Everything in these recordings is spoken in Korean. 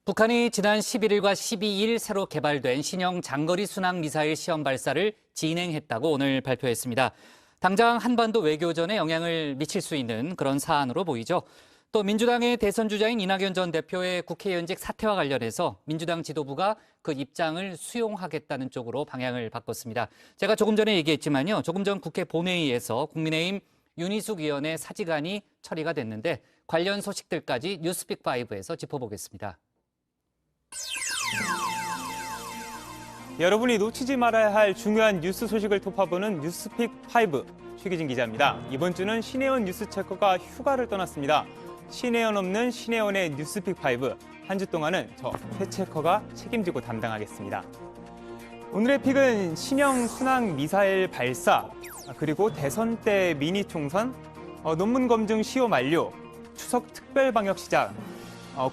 북한이 지난 11일과 12일 새로 개발된 신형 장거리 순항 미사일 시험 발사를 진행했다고 오늘 발표했습니다. 당장 한반도 외교전에 영향을 미칠 수 있는 그런 사안으로 보이죠. 또 민주당의 대선 주자인 이낙연 전 대표의 국회의원직 사퇴와 관련해서 민주당 지도부가 그 입장을 수용하겠다는 쪽으로 방향을 바꿨습니다. 제가 조금 전에 얘기했지만요. 조금 전 국회 본회의에서 국민의힘 윤희숙 의원의 사직안이 처리가 됐는데 관련 소식들까지 뉴스픽5에서 짚어보겠습니다. 여러분이 놓치지 말아야 할 중요한 뉴스 소식을 톱어보는 뉴스픽5 최기진 기자입니다. 이번 주는 신혜원 뉴스체커가 휴가를 떠났습니다. 신혜원 없는 신혜원의 뉴스픽5 한 주 동안은 저 최체커가 책임지고 담당하겠습니다. 오늘의 픽은 신형 순항 미사일 발사, 그리고 대선 때 미니 총선, 논문 검증 시효 만료, 추석 특별 방역 시작,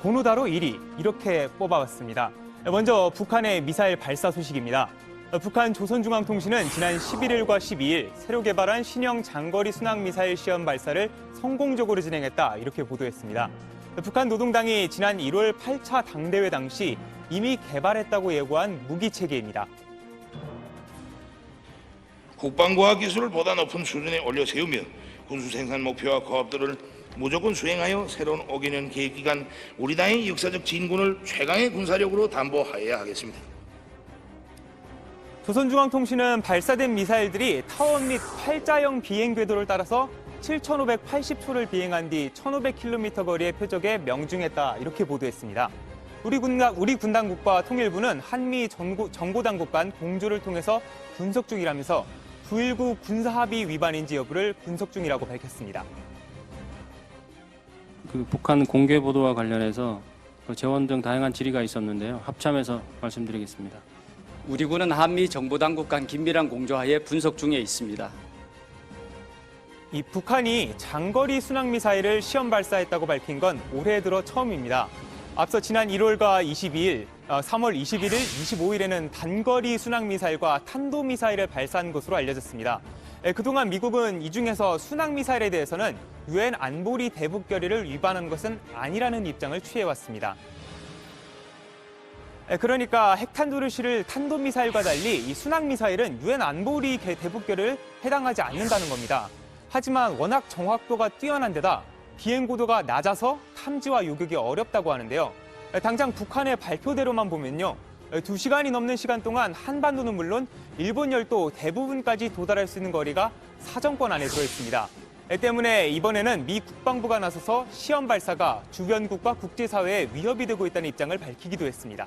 고노다로 1위 이렇게 뽑아왔습니다. 먼저 북한의 미사일 발사 소식입니다. 북한 조선중앙통신은 지난 11일과 12일 새로 개발한 신형 장거리 순항 미사일 시험 발사를 성공적으로 진행했다 이렇게 보도했습니다. 북한 노동당이 지난 1월 8차 당대회 당시 이미 개발했다고 예고한 무기체계입니다. 국방과 기술을 보다 높은 수준에 올려 세우며 군수 생산 목표와 코업들을 무조건 수행하여 새로운 5개년 계획 기간 우리 당의 역사적 진군을 최강의 군사력으로 담보하여야 하겠습니다. 조선중앙통신은 발사된 미사일들이 타원 및 팔자형 비행 궤도를 따라서 7,580초를 비행한 뒤 1,500km 거리의 표적에 명중했다 이렇게 보도했습니다. 우리 군 당국과 통일부는 한미 정보당국 간 공조를 통해서 분석 중이라면서 9.19 군사합의 위반인지 여부를 분석 중이라고 밝혔습니다. 북한 공개 보도와 관련해서 재원 등 다양한 질의가 있었는데요. 합참에서 말씀드리겠습니다. 우리 군은 한미 정보당국 간 긴밀한 공조하에 분석 중에 있습니다. 이 북한이 장거리 순항 미사일을 시험 발사했다고 밝힌 건 올해 들어 처음입니다. 앞서 지난 1월과 22일, 3월 21일, 25일에는 단거리 순항 미사일과 탄도 미사일을 발사한 것으로 알려졌습니다. 그동안 미국은 이 중에서 순항 미사일에 대해서는 유엔 안보리 대북 결의를 위반한 것은 아니라는 입장을 취해왔습니다. 그러니까 핵탄두를 실을 탄도미사일과 달리 이 순항미사일은 유엔 안보리 대북 결의를 해당하지 않는다는 겁니다. 하지만 워낙 정확도가 뛰어난 데다 비행고도가 낮아서 탐지와 요격이 어렵다고 하는데요. 당장 북한의 발표대로만 보면요. 2시간이 넘는 시간 동안 한반도는 물론 일본 열도 대부분까지 도달할 수 있는 거리가 사정권 안에 들어있습니다. 때문에 이번에는 미 국방부가 나서서 시험 발사가 주변국과 국제사회에 위협이 되고 있다는 입장을 밝히기도 했습니다.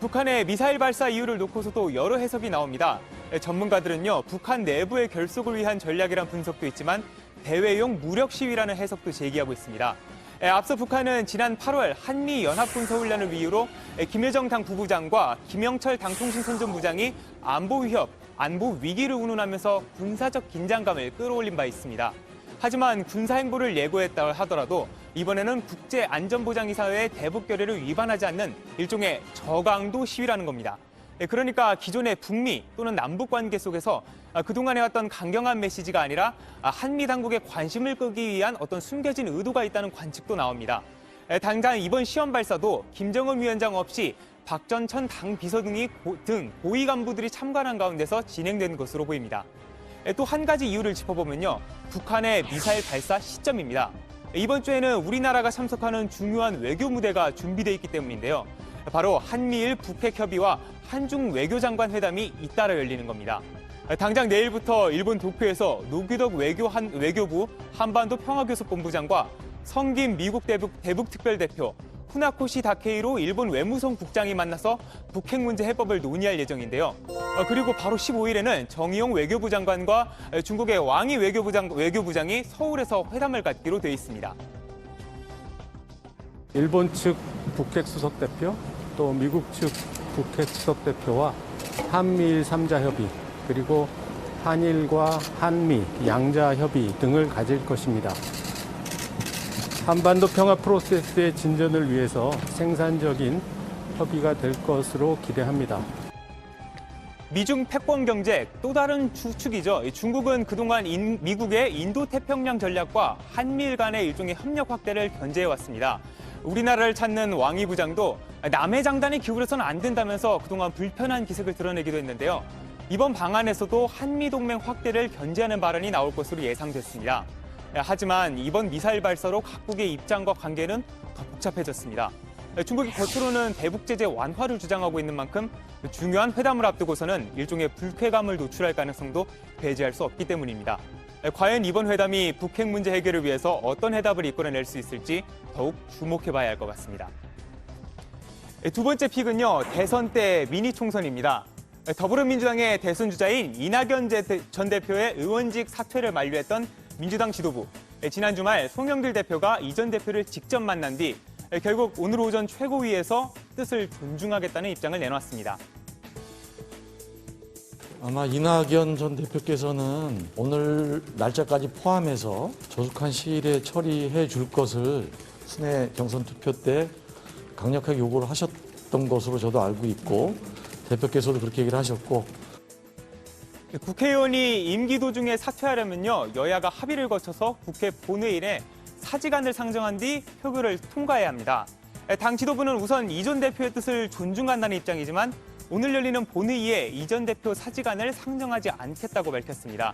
북한의 미사일 발사 이유를 놓고서도 여러 해석이 나옵니다. 전문가들은요, 북한 내부의 결속을 위한 전략이란 분석도 있지만 대외용 무력 시위라는 해석도 제기하고 있습니다. 앞서 북한은 지난 8월 한미 연합군사훈련을 이유로 김여정 당 부부장과 김영철 당통신선전부장이 안보 위협, 안보 위기를 운운하면서 군사적 긴장감을 끌어올린 바 있습니다. 하지만 군사 행보를 예고했다 하더라도 이번에는 국제안전보장이사회의 대북 결의를 위반하지 않는 일종의 저강도 시위라는 겁니다. 그러니까 기존의 북미 또는 남북 관계 속에서 그동안 해왔던 강경한 메시지가 아니라 한미 당국의 관심을 끄기 위한 어떤 숨겨진 의도가 있다는 관측도 나옵니다. 당장 이번 시험 발사도 김정은 위원장 없이 박 전 전 당 비서 등 고위 간부들이 참관한 가운데서 진행된 것으로 보입니다. 또 한 가지 이유를 짚어보면요. 북한의 미사일 발사 시점입니다. 이번 주에는 우리나라가 참석하는 중요한 외교 무대가 준비되어 있기 때문인데요. 바로 한미일 북핵협의와 한중 외교장관 회담이 잇따라 열리는 겁니다. 당장 내일부터 일본 도쿄에서 노규덕 외교부 한반도 평화교섭본부장과 성김 미국 대북 특별대표, 후나코시 다케이로 일본 외무성 국장이 만나서 북핵 문제 해법을 논의할 예정인데요. 그리고 바로 15일에는 정의용 외교부 장관과 중국의 왕이 외교부장이 서울에서 회담을 갖기로 돼 있습니다. 일본 측 북핵 수석 대표, 또 미국 측 북핵 수석 대표와 한미일 3자 협의, 그리고 한일과 한미 양자 협의 등을 가질 것입니다. 한반도 평화 프로세스의 진전을 위해서 생산적인 협의가 될 것으로 기대합니다. 미중 패권 경제 또 다른 축이죠. 중국은 그동안 미국의 인도태평양 전략과 한미일 간의 일종의 협력 확대를 견제해왔습니다. 우리나라를 찾는 왕이 부장도 남의 장단에 기울여서는 안 된다면서 그동안 불편한 기색을 드러내기도 했는데요. 이번 방안에서도 한미동맹 확대를 견제하는 발언이 나올 것으로 예상됐습니다. 하지만 이번 미사일 발사로 각국의 입장과 관계는 더 복잡해졌습니다. 중국이 겉으로는 대북 제재 완화를 주장하고 있는 만큼 중요한 회담을 앞두고서는 일종의 불쾌감을 노출할 가능성도 배제할 수 없기 때문입니다. 과연 이번 회담이 북핵 문제 해결을 위해서 어떤 해답을 이끌어낼 수 있을지 더욱 주목해봐야 할 것 같습니다. 두 번째 픽은요, 대선 때 미니 총선입니다. 더불어민주당의 대선 주자인 이낙연 전 대표의 의원직 사퇴를 만류했던 민주당 지도부. 지난 주말 송영길 대표가 이 전 대표를 직접 만난 뒤 결국 오늘 오전 최고위에서 뜻을 존중하겠다는 입장을 내놨습니다. 아마 이낙연 전 대표께서는 오늘 날짜까지 포함해서 조속한 시일에 처리해 줄 것을 순회 경선 투표 때 강력하게 요구를 하셨던 것으로 저도 알고 있고 대표께서도 그렇게 얘기를 하셨고 국회의원이 임기 도중에 사퇴하려면요, 여야가 합의를 거쳐서 국회 본회의에 사직안을 상정한 뒤 표결을 통과해야 합니다. 당 지도부는 우선 이 전 대표의 뜻을 존중한다는 입장이지만 오늘 열리는 본회의에 이 전 대표 사직안을 상정하지 않겠다고 밝혔습니다.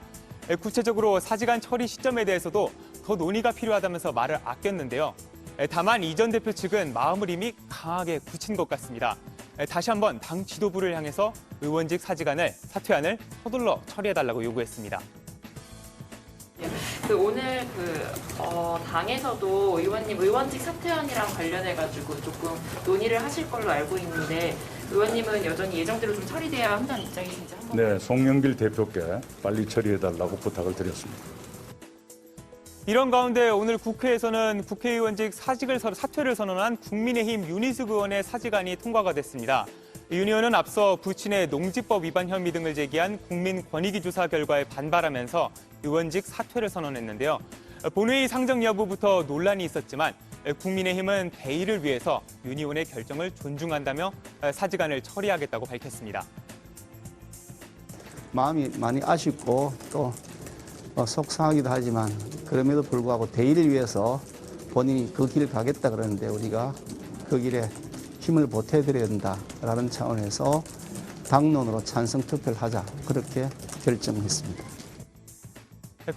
구체적으로 사직안 처리 시점에 대해서도 더 논의가 필요하다면서 말을 아꼈는데요. 다만 이 전 대표 측은 마음을 이미 강하게 굳힌 것 같습니다. 다시 한번 당 지도부를 향해서 의원직 사퇴안을 서둘러 처리해달라고 요구했습니다. 오늘 당에서도 의원님 의원직 사퇴안이랑 관련해가지고 조금 논의를 하실 걸로 알고 있는데 의원님은 여전히 예정대로 좀 처리돼야 한다는 입장이신지 한번. 네, 송영길 대표께 빨리 처리해달라고 부탁을 드렸습니다. 이런 가운데 오늘 국회에서는 국회의원직 사퇴를 선언한 국민의힘 윤희숙 의원의 사직안이 통과가 됐습니다. 윤 의원은 앞서 부친의 농지법 위반 혐의 등을 제기한 국민권익위 조사 결과에 반발하면서 의원직 사퇴를 선언했는데요. 본회의 상정 여부부터 논란이 있었지만 국민의힘은 대의를 위해서 윤 의원의 결정을 존중한다며 사직안을 처리하겠다고 밝혔습니다. 마음이 많이 아쉽고 또 속상하기도 하지만 그럼에도 불구하고 대의를 위해서 본인이 그 길을 가겠다 그러는데 우리가 그 길에 힘을 보태드려야 된다라는 차원에서 당론으로 찬성 투표를 하자 그렇게 결정했습니다.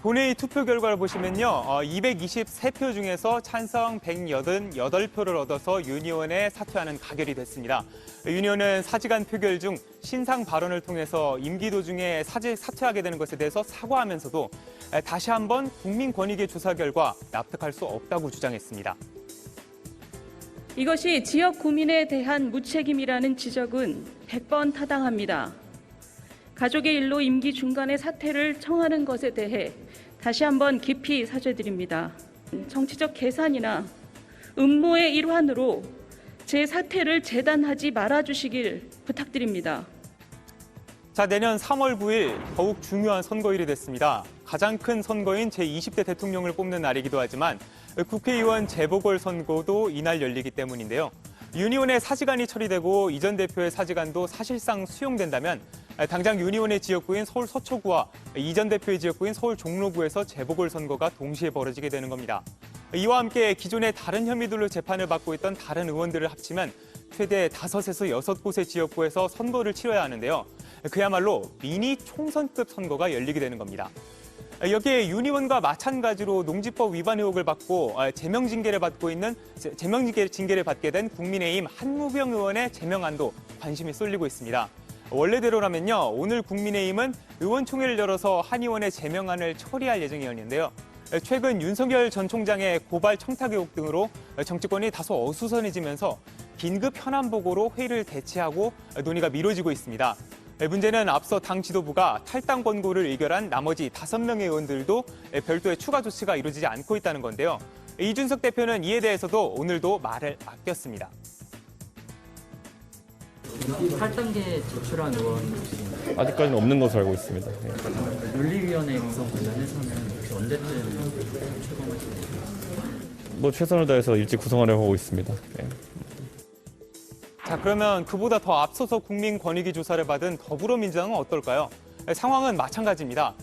본회의 투표 결과를 보시면요. 223표 중에서 찬성 188표를 얻어서 윤 의원의 사퇴안은 가결이 됐습니다. 윤 의원은 사직안 표결 중 신상 발언을 통해서 임기 도중에 사퇴하게 되는 것에 대해서 사과하면서도 다시 한번 국민권익위 조사 결과 납득할 수 없다고 주장했습니다. 이것이 지역 구민에 대한 무책임이라는 지적은 100번 타당합니다. 가족의 일로 임기 중간에 사퇴를 청하는 것에 대해 다시 한번 깊이 사죄드립니다. 정치적 계산이나 음모의 일환으로 제 사퇴를 재단하지 말아주시길 부탁드립니다. 자, 내년 3월 9일 더욱 중요한 선거일이 됐습니다. 가장 큰 선거인 제20대 대통령을 뽑는 날이기도 하지만 국회의원 재보궐선거도 이날 열리기 때문인데요. 윤 의원의 사직안이 처리되고 이 전 대표의 사직안도 사실상 수용된다면 당장 윤 의원의 지역구인 서울 서초구와 이 전 대표의 지역구인 서울 종로구에서 재보궐선거가 동시에 벌어지게 되는 겁니다. 이와 함께 기존의 다른 혐의들로 재판을 받고 있던 다른 의원들을 합치면 최대 5에서 6곳의 지역구에서 선거를 치러야 하는데요. 그야말로 미니 총선급 선거가 열리게 되는 겁니다. 여기에 윤 의원과 마찬가지로 농지법 위반 의혹을 받고 제명징계를 받게 된 국민의힘 한무병 의원의 제명안도 관심이 쏠리고 있습니다. 원래대로라면요, 오늘 국민의힘은 의원총회를 열어서 한 의원의 제명안을 처리할 예정이었는데요. 최근 윤석열 전 총장의 고발 청탁 의혹 등으로 정치권이 다소 어수선해지면서 긴급 현안 보고로 회의를 대체하고 논의가 미뤄지고 있습니다. 문제는 앞서 당 지도부가 탈당 권고를 의결한 나머지 5명의 의원들도 별도의 추가 조치가 이루어지지 않고 있다는 건데요. 이준석 대표는 이에 대해서도 오늘도 말을 아꼈습니다. 탈당계 제출한 의원 아직까지는 없는 것으로 알고 있습니다. 윤리위원회 구성 관련해서는 언제쯤 출범하시나요? 최선을 다해서 일찍 구성하려고 하고 있습니다. 네. 자, 그러면 그보다 더 앞서서 국민권익위 조사를 받은 더불어민주당은 어떨까요? 상황은 마찬가지입니다.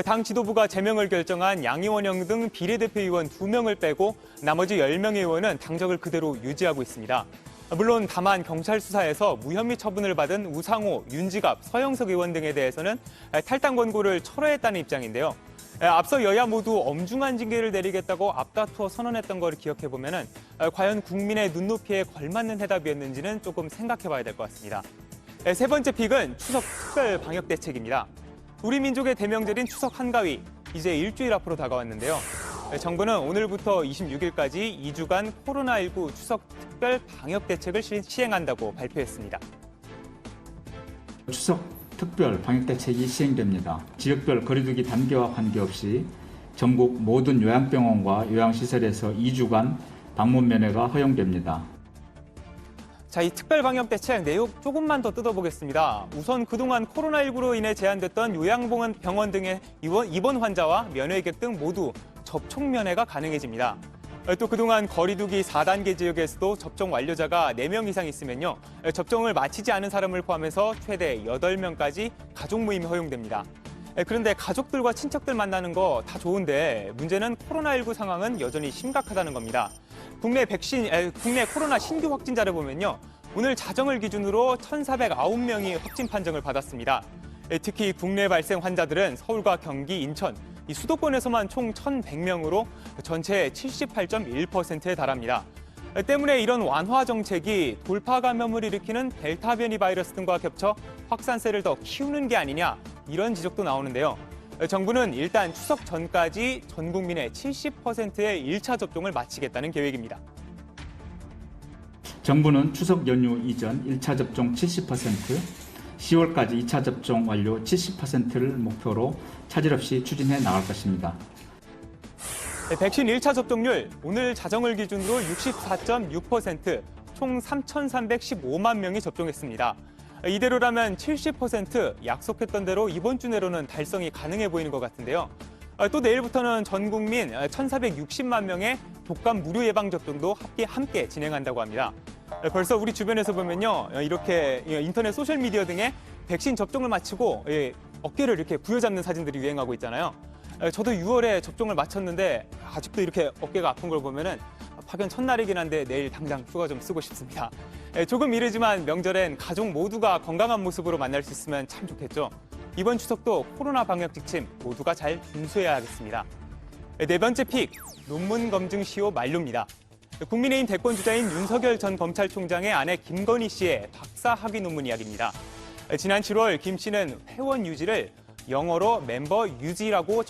당 지도부가 제명을 결정한 양이원영 등 비례대표 의원 2명을 빼고 나머지 10명의 의원은 당적을 그대로 유지하고 있습니다. 물론 다만 경찰 수사에서 무혐의 처분을 받은 우상호, 윤지갑, 서영석 의원 등에 대해서는 탈당 권고를 철회했다는 입장인데요. 앞서 여야 모두 엄중한 징계를 내리겠다고 앞다투어 선언했던 걸 기억해보면 과연 국민의 눈높이에 걸맞는 해답이었는지는 조금 생각해봐야 될 것 같습니다. 세 번째 픽은 추석 특별 방역 대책입니다. 우리 민족의 대명절인 추석 한가위, 이제 일주일 앞으로 다가왔는데요. 정부는 오늘부터 26일까지 2주간 코로나19 추석 특별 방역 대책을 시행한다고 발표했습니다. 추석 특별 방역 대책이 시행됩니다. 지역별 거리두기 단계와 관계없이 전국 모든 요양병원과 요양시설에서 2주간 방문 면회가 허용됩니다. 자, 이 특별 방역 대책 내용 조금만 더 뜯어보겠습니다. 우선 그동안 코로나19로 인해 제한됐던 요양병원 등의 입원 환자와 면회객 등 모두 접촉 면회가 가능해집니다. 또 그동안 거리두기 4단계 지역에서도 접종 완료자가 4명 이상 있으면요, 접종을 마치지 않은 사람을 포함해서 최대 8명까지 가족 모임이 허용됩니다. 그런데 가족들과 친척들 만나는 거 다 좋은데 문제는 코로나19 상황은 여전히 심각하다는 겁니다. 국내 코로나 신규 확진자를 보면요, 오늘 자정을 기준으로 1,409명이 확진 판정을 받았습니다. 특히 국내 발생 환자들은 서울과 경기, 인천, 이 수도권에서만 총 1,100명으로 전체의 78.1%에 달합니다. 때문에 이런 완화 정책이 돌파 감염을 일으키는 델타 변이 바이러스 등과 겹쳐 확산세를 더 키우는 게 아니냐, 이런 지적도 나오는데요. 정부는 일단 추석 전까지 전 국민의 70%의 1차 접종을 마치겠다는 계획입니다. 정부는 추석 연휴 이전 1차 접종 70%, 10월까지 2차 접종 완료 70%를 목표로 차질 없이 추진해 나갈 것입니다. 백신 1차 접종률 오늘 자정을 기준으로 64.6%, 총 3,315만 명이 접종했습니다. 이대로라면 70% 약속했던 대로 이번 주 내로는 달성이 가능해 보이는 것 같은데요. 또 내일부터는 전 국민 1,460만 명의 독감 무료 예방 접종도 함께 진행한다고 합니다. 벌써 우리 주변에서 보면요, 이렇게 인터넷 소셜 미디어 등에 백신 접종을 마치고 어깨를 이렇게 부여잡는 사진들이 유행하고 있잖아요. 저도 6월에 접종을 마쳤는데 아직도 이렇게 어깨가 아픈 걸 보면은 파견 첫날이긴 한데 내일 당장 휴가 좀 쓰고 싶습니다. 조금 이르지만 명절엔 가족 모두가 건강한 모습으로 만날 수 있으면 참 좋겠죠. 이번 추석도 코로나 방역 지침 모두가 잘 준수해야 하겠습니다. 네 번째 픽, 논문 검증 시효 만료입니다. 국민의힘 대권주자인 윤석열 전 검찰총장의 아내 김건희 씨의 박사 학위 논문 이야기입니다. 지난 7월 김 씨는 회원 유지를 영어로 멤버 유지라고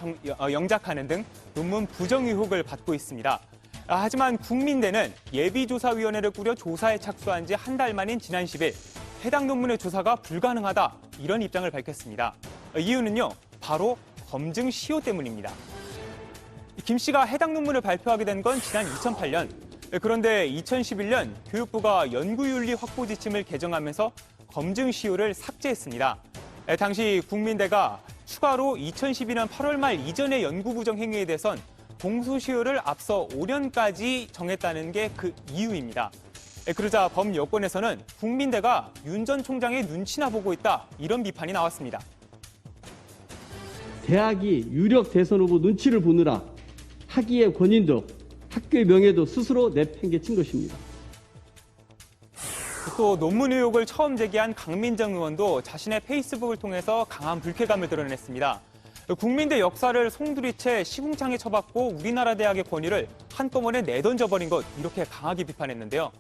영작하는 등 논문 부정 의혹을 받고 있습니다. 하지만 국민대는 예비조사위원회를 꾸려 조사에 착수한 지 한 달 만인 지난 10일 해당 논문의 조사가 불가능하다, 이런 입장을 밝혔습니다. 이유는요, 바로 검증 시효 때문입니다. 김 씨가 해당 논문을 발표하게 된 건 지난 2008년. 그런데 2011년 교육부가 연구윤리 확보 지침을 개정하면서 검증 시효를 삭제했습니다. 당시 국민대가 추가로 2012년 8월 말 이전의 연구부정 행위에 대해선 공소시효를 앞서 5년까지 정했다는 게 그 이유입니다. 그러자 범여권에서는 국민대가 윤 전 총장의 눈치나 보고 있다, 이런 비판이 나왔습니다. 대학이 유력 대선 후보 눈치를 보느라 학위의 권위도 학교의 명예도 스스로 내팽개친 것입니다. 또 논문 의혹을 처음 제기한 강민정 의원도 자신의 페이스북을 통해서 강한 불쾌감을 드러냈습니다. 국민대 역사를 송두리째 시궁창에 쳐박고 우리나라 대학의 권위를 한꺼번에 내던져버린 것, 이렇게 강하게 비판했는데요.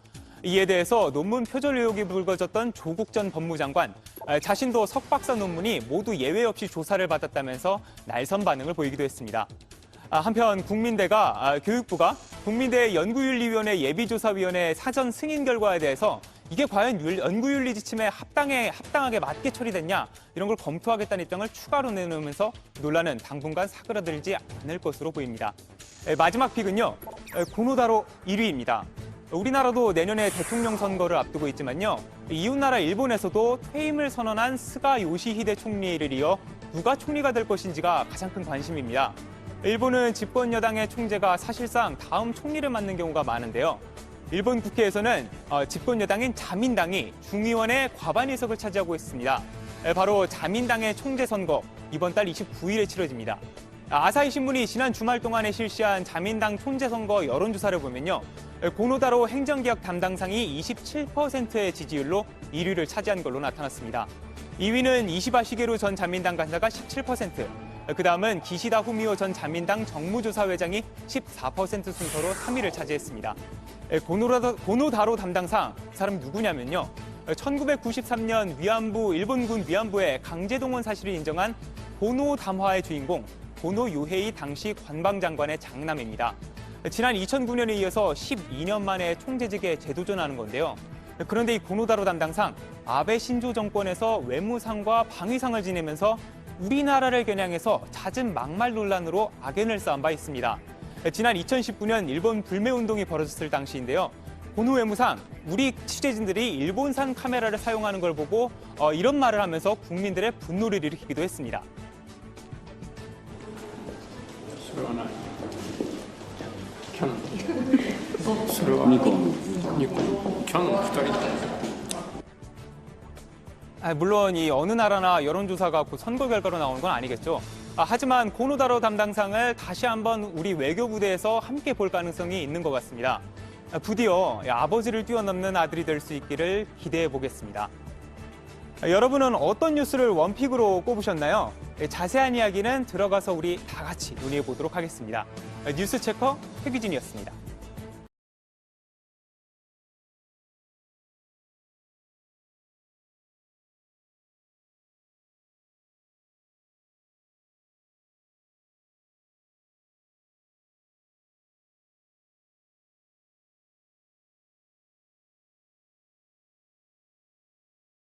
이에 대해서 논문 표절 의혹이 불거졌던 조국 전 법무장관, 자신도 석박사 논문이 모두 예외 없이 조사를 받았다면서 날선 반응을 보이기도 했습니다. 한편 교육부가 국민대 연구윤리위원회 예비조사위원회 사전 승인 결과에 대해서 이게 과연 연구윤리 지침에 합당하게 맞게 처리됐냐, 이런 걸 검토하겠다는 입장을 추가로 내놓으면서 논란은 당분간 사그라들지 않을 것으로 보입니다. 마지막 픽은요, 고노다로 1위입니다. 우리나라도 내년에 대통령 선거를 앞두고 있지만요, 이웃나라 일본에서도 퇴임을 선언한 스가 요시히데 총리를 이어 누가 총리가 될 것인지가 가장 큰 관심입니다. 일본은 집권 여당의 총재가 사실상 다음 총리를 맡는 경우가 많은데요. 일본 국회에서는 집권 여당인 자민당이 중의원의 과반 의석을 차지하고 있습니다. 바로 자민당의 총재 선거 이번 달 29일에 치러집니다. 아사히 신문이 지난 주말 동안에 실시한 자민당 총재 선거 여론조사를 보면요. 고노다로 행정개혁 담당상이 27%의 지지율로 1위를 차지한 걸로 나타났습니다. 2위는 이시바 시게루 전 자민당 간사가 17%, 그 다음은 기시다 후미오 전 자민당 정무조사회장이 14% 순서로 3위를 차지했습니다. 고노다로 담당상, 그 사람이 누구냐면요. 1993년 일본군 위안부의 강제동원 사실을 인정한 고노 담화의 주인공, 고노 요헤이 당시 관방장관의 장남입니다. 지난 2009년에 이어서 12년 만에 총재직에 재도전하는 건데요. 그런데 이 고노다로 담당상, 아베 신조 정권에서 외무상과 방위상을 지내면서 우리나라를 겨냥해서 잦은 막말 논란으로 악연을 쌓은 바 있습니다. 지난 2019년 일본 불매운동이 벌어졌을 당시인데요. 고노 외무상, 우리 취재진들이 일본산 카메라를 사용하는 걸 보고 이런 말을 하면서 국민들의 분노를 일으키기도 했습니다. 물론 이 어느 나라나 여론조사가 곧 선거 결과로 나오는 건 아니겠죠. 하지만 고노다로 담당상을 다시 한번 우리 외교부대에서 함께 볼 가능성이 있는 것 같습니다. 부디어 아버지를 뛰어넘는 아들이 될 수 있기를 기대해 보겠습니다. 여러분은 어떤 뉴스를 원픽으로 꼽으셨나요? 자세한 이야기는 들어가서 우리 다 같이 논의해 보도록 하겠습니다. 뉴스체커 최규진이었습니다.